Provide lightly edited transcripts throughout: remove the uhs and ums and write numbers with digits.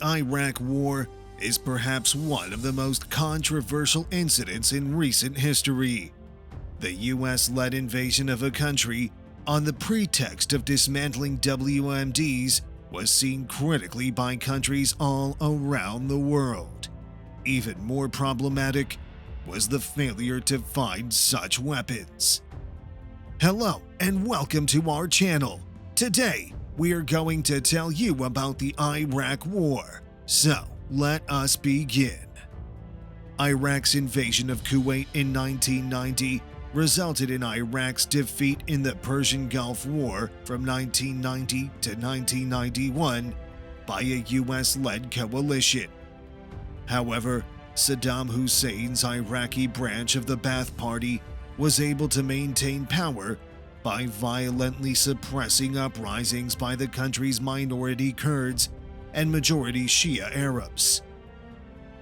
Iraq War is perhaps one of the most controversial incidents in recent history. The US-led invasion of a country on the pretext of dismantling WMDs was seen critically by countries all around the world. Even more problematic was the failure to find such weapons. Hello and welcome to our channel. Today, we are going to tell you about the Iraq War. So, let us begin. Iraq's invasion of Kuwait in 1990 resulted in Iraq's defeat in the Persian Gulf War from 1990 to 1991 by a US-led coalition. However, Saddam Hussein's Iraqi branch of the Ba'ath Party was able to maintain power by violently suppressing uprisings by the country's minority Kurds and majority Shia Arabs.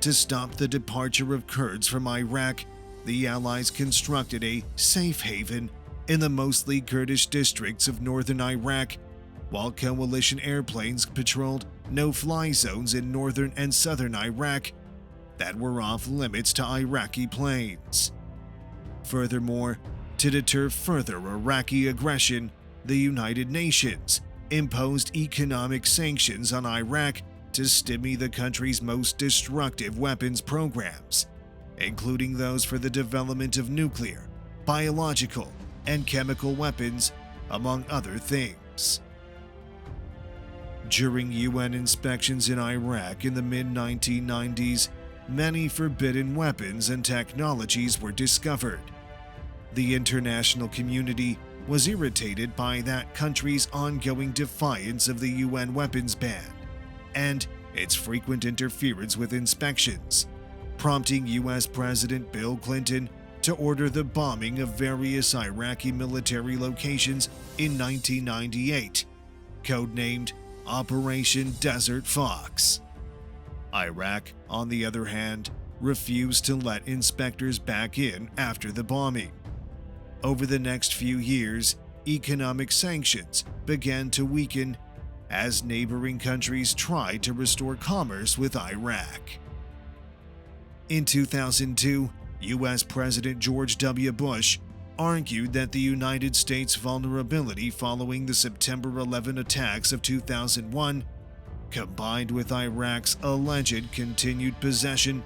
To stop the departure of Kurds from Iraq, the Allies constructed a safe haven in the mostly Kurdish districts of northern Iraq, while coalition airplanes patrolled no-fly zones in northern and southern Iraq that were off limits to Iraqi planes. Furthermore, to deter further Iraqi aggression, the United Nations imposed economic sanctions on Iraq to stymie the country's most destructive weapons programs, including those for the development of nuclear, biological, and chemical weapons, among other things. During UN inspections in Iraq in the mid-1990s, many forbidden weapons and technologies were discovered. The international community was irritated by that country's ongoing defiance of the UN weapons ban and its frequent interference with inspections, prompting US President Bill Clinton to order the bombing of various Iraqi military locations in 1998, codenamed Operation Desert Fox. Iraq, on the other hand, refused to let inspectors back in after the bombing. Over the next few years, economic sanctions began to weaken as neighboring countries tried to restore commerce with Iraq. In 2002, US President George W. Bush argued that the United States' vulnerability following the September 11 attacks of 2001, combined with Iraq's alleged continued possession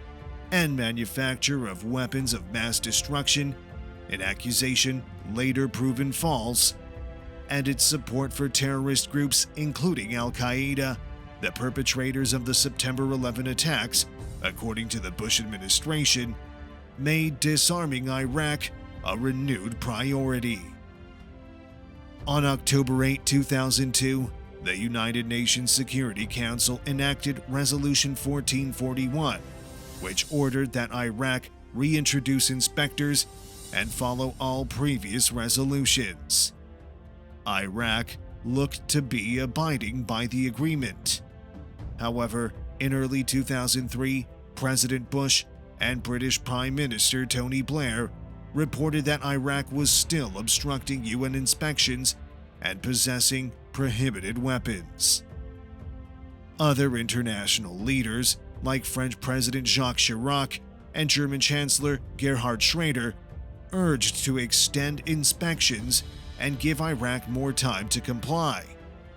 and manufacture of weapons of mass destruction, an accusation later proven false, and its support for terrorist groups including Al-Qaeda, the perpetrators of the September 11 attacks, according to the Bush administration, made disarming Iraq a renewed priority. On October 8, 2002, the United Nations Security Council enacted Resolution 1441, which ordered that Iraq reintroduce inspectors and follow all previous resolutions. Iraq looked to be abiding by the agreement. However, in early 2003, President Bush and British Prime Minister Tony Blair reported that Iraq was still obstructing UN inspections and possessing prohibited weapons. Other international leaders, like French President Jacques Chirac and German Chancellor Gerhard Schroeder, urged to extend inspections and give Iraq more time to comply,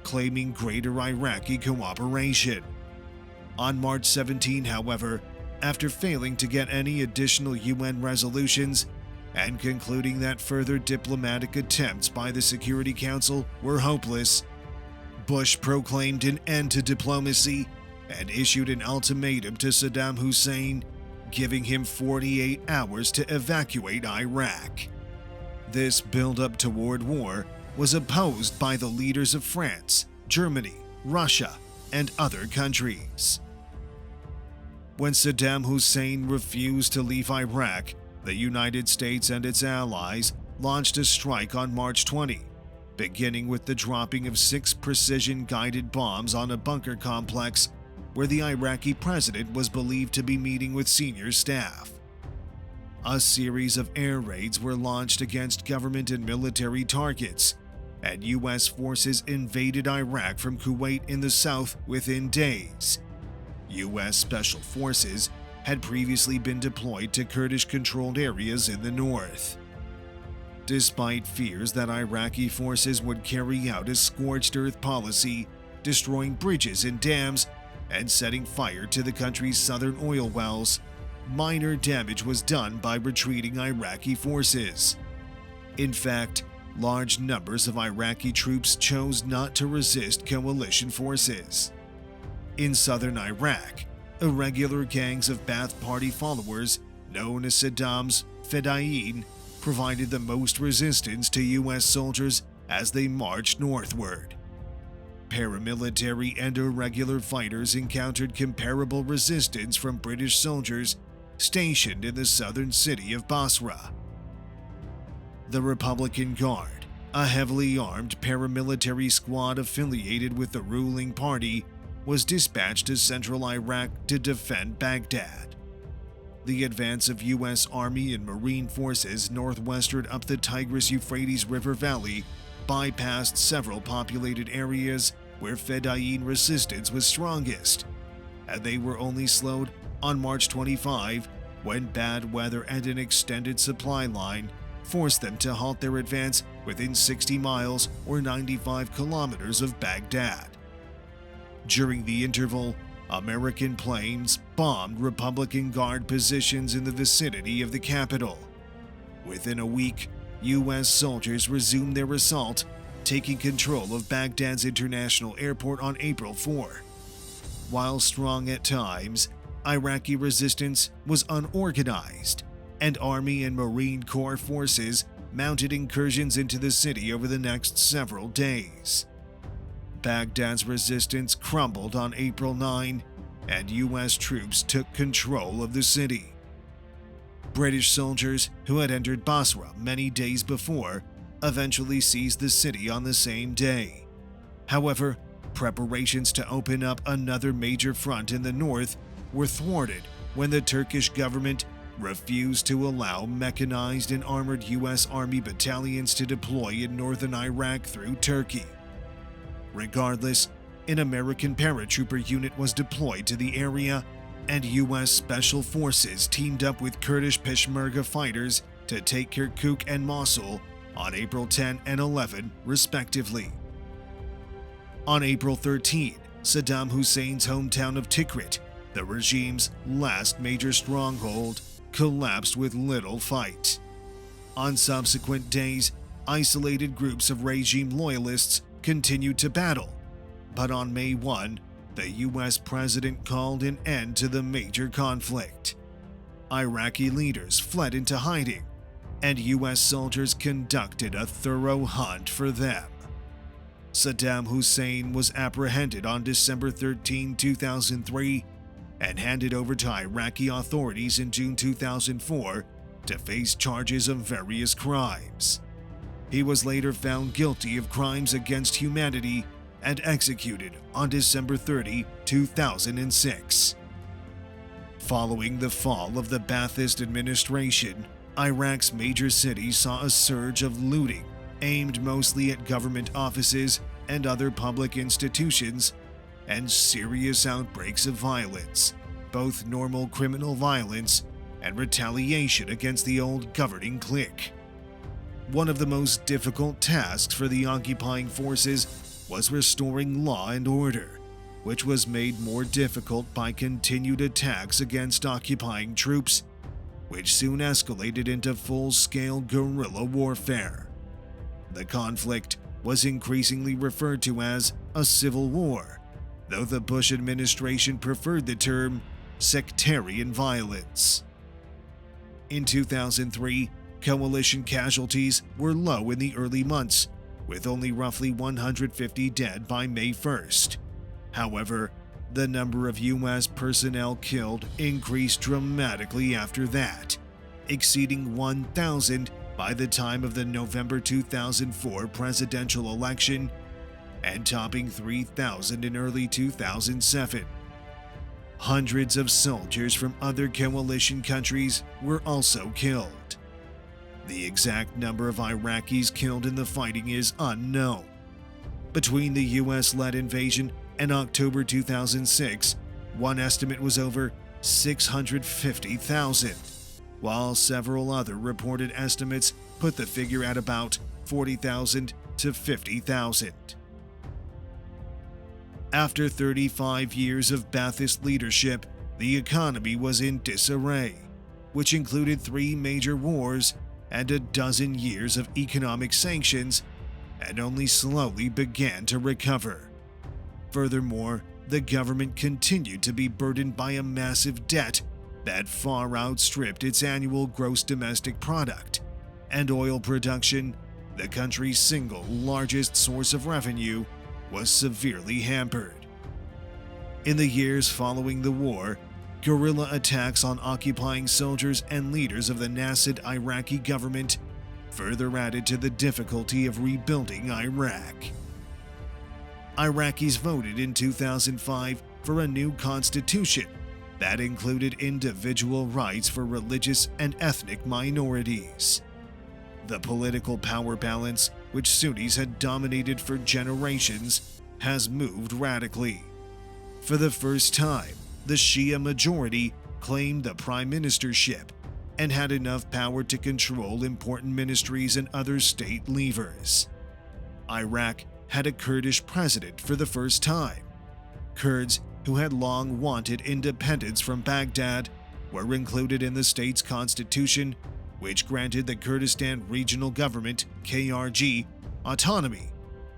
claiming greater Iraqi cooperation. On March 17, however, after failing to get any additional UN resolutions and concluding that further diplomatic attempts by the Security Council were hopeless, Bush proclaimed an end to diplomacy and issued an ultimatum to Saddam Hussein, giving him 48 hours to evacuate Iraq. This build-up toward war was opposed by the leaders of France, Germany, Russia, and other countries. When Saddam Hussein refused to leave Iraq, the United States and its allies launched a strike on March 20, beginning with the dropping of 6 precision-guided bombs on a bunker complex where the Iraqi president was believed to be meeting with senior staff. A series of air raids were launched against government and military targets, and U.S. forces invaded Iraq from Kuwait in the south within days. U.S. Special Forces had previously been deployed to Kurdish-controlled areas in the north. Despite fears that Iraqi forces would carry out a scorched earth policy, destroying bridges and dams and setting fire to the country's southern oil wells, minor damage was done by retreating Iraqi forces. In fact, large numbers of Iraqi troops chose not to resist coalition forces. In southern Iraq, irregular gangs of Ba'ath Party followers, known as Saddam's Fedayeen, provided the most resistance to U.S. soldiers as they marched northward. Paramilitary and irregular fighters encountered comparable resistance from British soldiers stationed in the southern city of Basra. The Republican Guard, a heavily armed paramilitary squad affiliated with the ruling party, was dispatched to central Iraq to defend Baghdad. The advance of U.S. Army and Marine forces northwestward up the Tigris-Euphrates River Valley bypassed several populated areas where Fedayeen resistance was strongest, and they were only slowed on March 25 when bad weather and an extended supply line forced them to halt their advance within 60 miles or 95 kilometers of Baghdad. During the interval, American planes bombed Republican Guard positions in the vicinity of the capital. Within a week, U.S. soldiers resumed their assault, taking control of Baghdad's international airport on April 4. While strong at times, Iraqi resistance was unorganized, and Army and Marine Corps forces mounted incursions into the city over the next several days. Baghdad's resistance crumbled on April 9, and U.S. troops took control of the city. British soldiers who had entered Basra many days before eventually seized the city on the same day. However, preparations to open up another major front in the north were thwarted when the Turkish government refused to allow mechanized and armored U.S. Army battalions to deploy in northern Iraq through Turkey. Regardless, an American paratrooper unit was deployed to the area, and U.S. Special Forces teamed up with Kurdish Peshmerga fighters to take Kirkuk and Mosul on April 10 and 11, respectively. On April 13, Saddam Hussein's hometown of Tikrit, the regime's last major stronghold, collapsed with little fight. On subsequent days, isolated groups of regime loyalists continued to battle, but on May 1, the U.S. president called an end to the major conflict. Iraqi leaders fled into hiding, and U.S. soldiers conducted a thorough hunt for them. Saddam Hussein was apprehended on December 13, 2003, and handed over to Iraqi authorities in June 2004 to face charges of various crimes. He was later found guilty of crimes against humanity and executed on December 30, 2006. Following the fall of the Ba'athist administration, Iraq's major cities saw a surge of looting aimed mostly at government offices and other public institutions, and serious outbreaks of violence, both normal criminal violence and retaliation against the old governing clique. One of the most difficult tasks for the occupying forces was restoring law and order, which was made more difficult by continued attacks against occupying troops, which soon escalated into full-scale guerrilla warfare. The conflict was increasingly referred to as a civil war, though the Bush administration preferred the term sectarian violence. In 2003, coalition casualties were low in the early months, with only roughly 150 dead by May 1st. However, the number of U.S. personnel killed increased dramatically after that, exceeding 1,000 by the time of the November 2004 presidential election and topping 3,000 in early 2007. Hundreds of soldiers from other coalition countries were also killed. The exact number of Iraqis killed in the fighting is unknown. Between the U.S.-led invasion and October 2006, One estimate was over 650,000, while several other reported estimates put the figure at about 40,000 to 50,000. After 35 years of Ba'athist leadership, the economy was in disarray, which included 3 major wars and a dozen years of economic sanctions, and only slowly began to recover. Furthermore, the government continued to be burdened by a massive debt that far outstripped its annual gross domestic product, and oil production, the country's single largest source of revenue, was severely hampered. In the years following the war, guerrilla attacks on occupying soldiers and leaders of the Nasrid Iraqi government further added to the difficulty of rebuilding Iraq. Iraqis voted in 2005 for a new constitution that included individual rights for religious and ethnic minorities. The political power balance, which Sunnis had dominated for generations, has moved radically. For the first time, the Shia majority claimed the prime ministership and had enough power to control important ministries and other state levers. Iraq had a Kurdish president for the first time. Kurds, who had long wanted independence from Baghdad, were included in the state's constitution, which granted the Kurdistan Regional Government (KRG) autonomy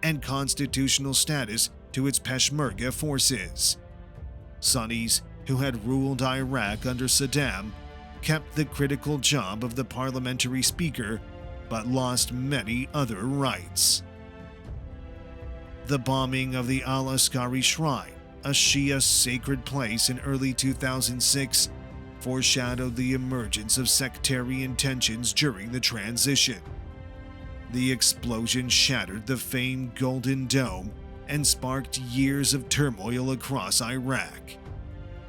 and constitutional status to its Peshmerga forces. Sunnis, who had ruled Iraq under Saddam, kept the critical job of the parliamentary speaker, but lost many other rights. The bombing of the Al-Askari Shrine, a Shia sacred place in early 2006, foreshadowed the emergence of sectarian tensions during the transition. The explosion shattered the famed Golden Dome and sparked years of turmoil across Iraq.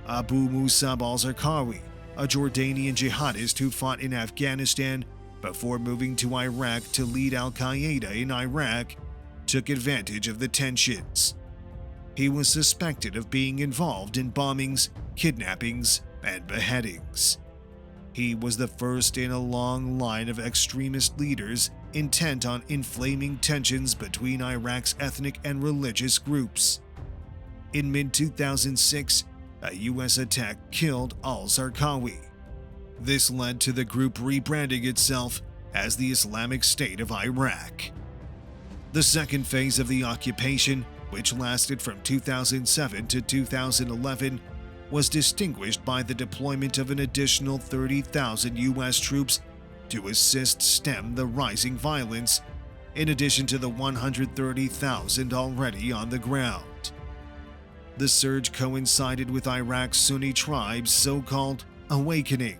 Abu Musab al-Zarqawi, a Jordanian jihadist who fought in Afghanistan before moving to Iraq to lead al-Qaeda in Iraq, took advantage of the tensions. He was suspected of being involved in bombings, kidnappings, and beheadings. He was the first in a long line of extremist leaders intent on inflaming tensions between Iraq's ethnic and religious groups. In mid-2006, a U.S. attack killed al-Zarqawi. This led to the group rebranding itself as the Islamic State of Iraq. The second phase of the occupation, which lasted from 2007 to 2011, was distinguished by the deployment of an additional 30,000 U.S. troops to assist stem the rising violence, in addition to the 130,000 already on the ground. The surge coincided with Iraq's Sunni tribes' so-called awakening.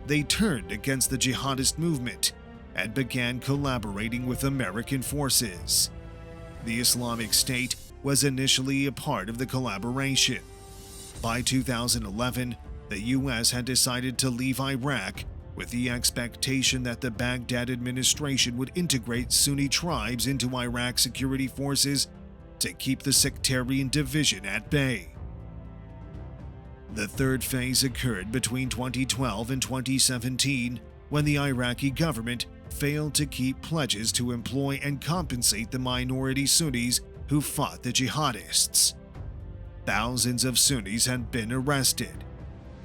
They turned against the jihadist movement and began collaborating with American forces. The Islamic State was initially a part of the collaboration. By 2011, the U.S. had decided to leave Iraq with the expectation that the Baghdad administration would integrate Sunni tribes into Iraq's security forces to keep the sectarian division at bay. The third phase occurred between 2012 and 2017, when the Iraqi government failed to keep pledges to employ and compensate the minority Sunnis who fought the jihadists. Thousands of Sunnis had been arrested.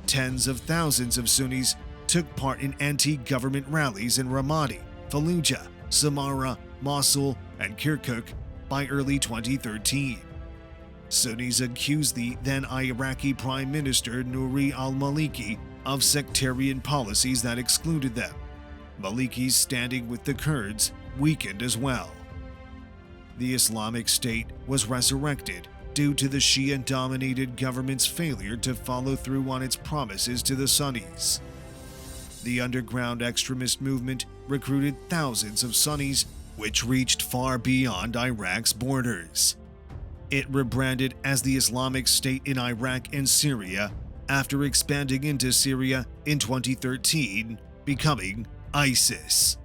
Tens of thousands of Sunnis took part in anti-government rallies in Ramadi, Fallujah, Samarra, Mosul, and Kirkuk by early 2013. Sunnis accused the then Iraqi Prime Minister Nouri al-Maliki of sectarian policies that excluded them. Maliki's standing with the Kurds weakened as well. The Islamic State was resurrected due to the Shia-dominated government's failure to follow through on its promises to the Sunnis. The underground extremist movement recruited thousands of Sunnis, which reached far beyond Iraq's borders. It rebranded as the Islamic State in Iraq and Syria after expanding into Syria in 2013, becoming ISIS.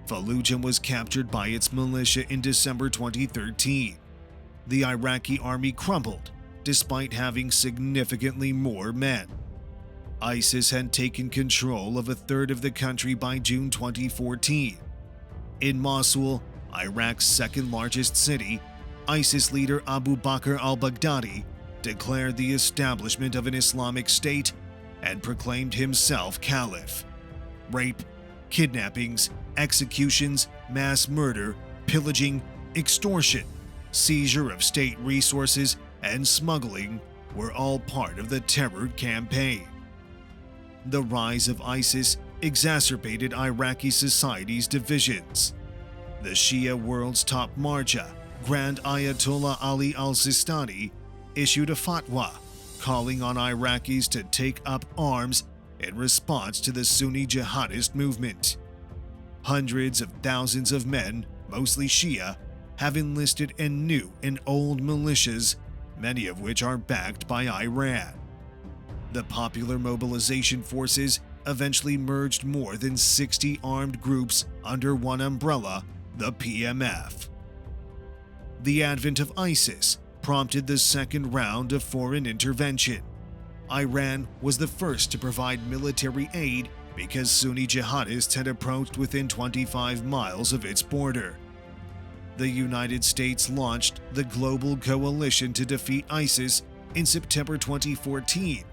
Fallujah was captured by its militia in December 2013. The Iraqi army crumbled, despite having significantly more men. ISIS had taken control of a third of the country by June 2014. In Mosul, Iraq's second-largest city, ISIS leader Abu Bakr al-Baghdadi declared the establishment of an Islamic State and proclaimed himself caliph. Rape, kidnappings, executions, mass murder, pillaging, extortion, seizure of state resources, and smuggling were all part of the terror campaign. The rise of ISIS exacerbated Iraqi society's divisions. The Shia world's top marja, Grand Ayatollah Ali al-Sistani, issued a fatwa calling on Iraqis to take up arms in response to the Sunni jihadist movement. Hundreds of thousands of men, mostly Shia, have enlisted in new and old militias, many of which are backed by Iran. The Popular Mobilization Forces eventually merged more than 60 armed groups under one umbrella, the PMF. The advent of ISIS prompted the second round of foreign intervention. Iran was the first to provide military aid because Sunni jihadists had approached within 25 miles of its border. The United States launched the Global Coalition to defeat ISIS in September 2014,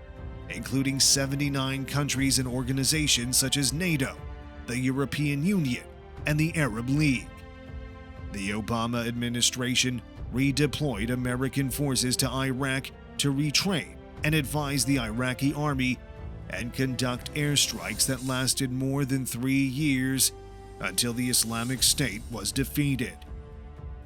including 79 countries and organizations such as NATO, the European Union, and the Arab League. The Obama administration redeployed American forces to Iraq to retrain and advise the Iraqi army and conduct airstrikes that lasted more than 3 years until the Islamic State was defeated.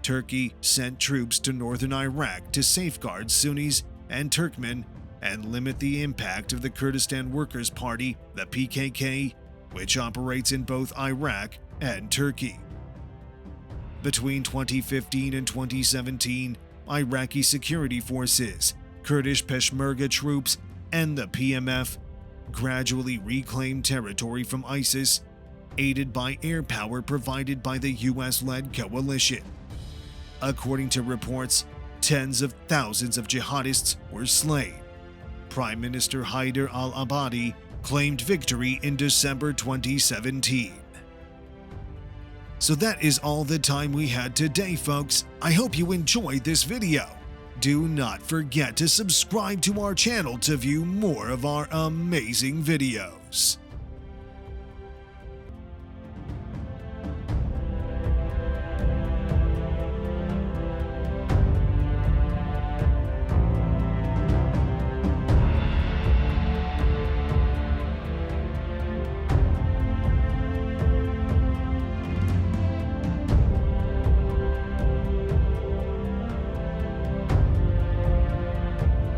Turkey sent troops to northern Iraq to safeguard Sunnis and Turkmen and limit the impact of the Kurdistan Workers' Party, the PKK, which operates in both Iraq and Turkey. Between 2015 and 2017, Iraqi security forces, Kurdish Peshmerga troops, and the PMF gradually reclaimed territory from ISIS, aided by air power provided by the US-led coalition. According to reports, tens of thousands of jihadists were slain. Prime Minister Haider al-Abadi claimed victory in December 2017. So that is all the time we had today, folks. I hope you enjoyed this video. Do not forget to subscribe to our channel to view more of our amazing videos.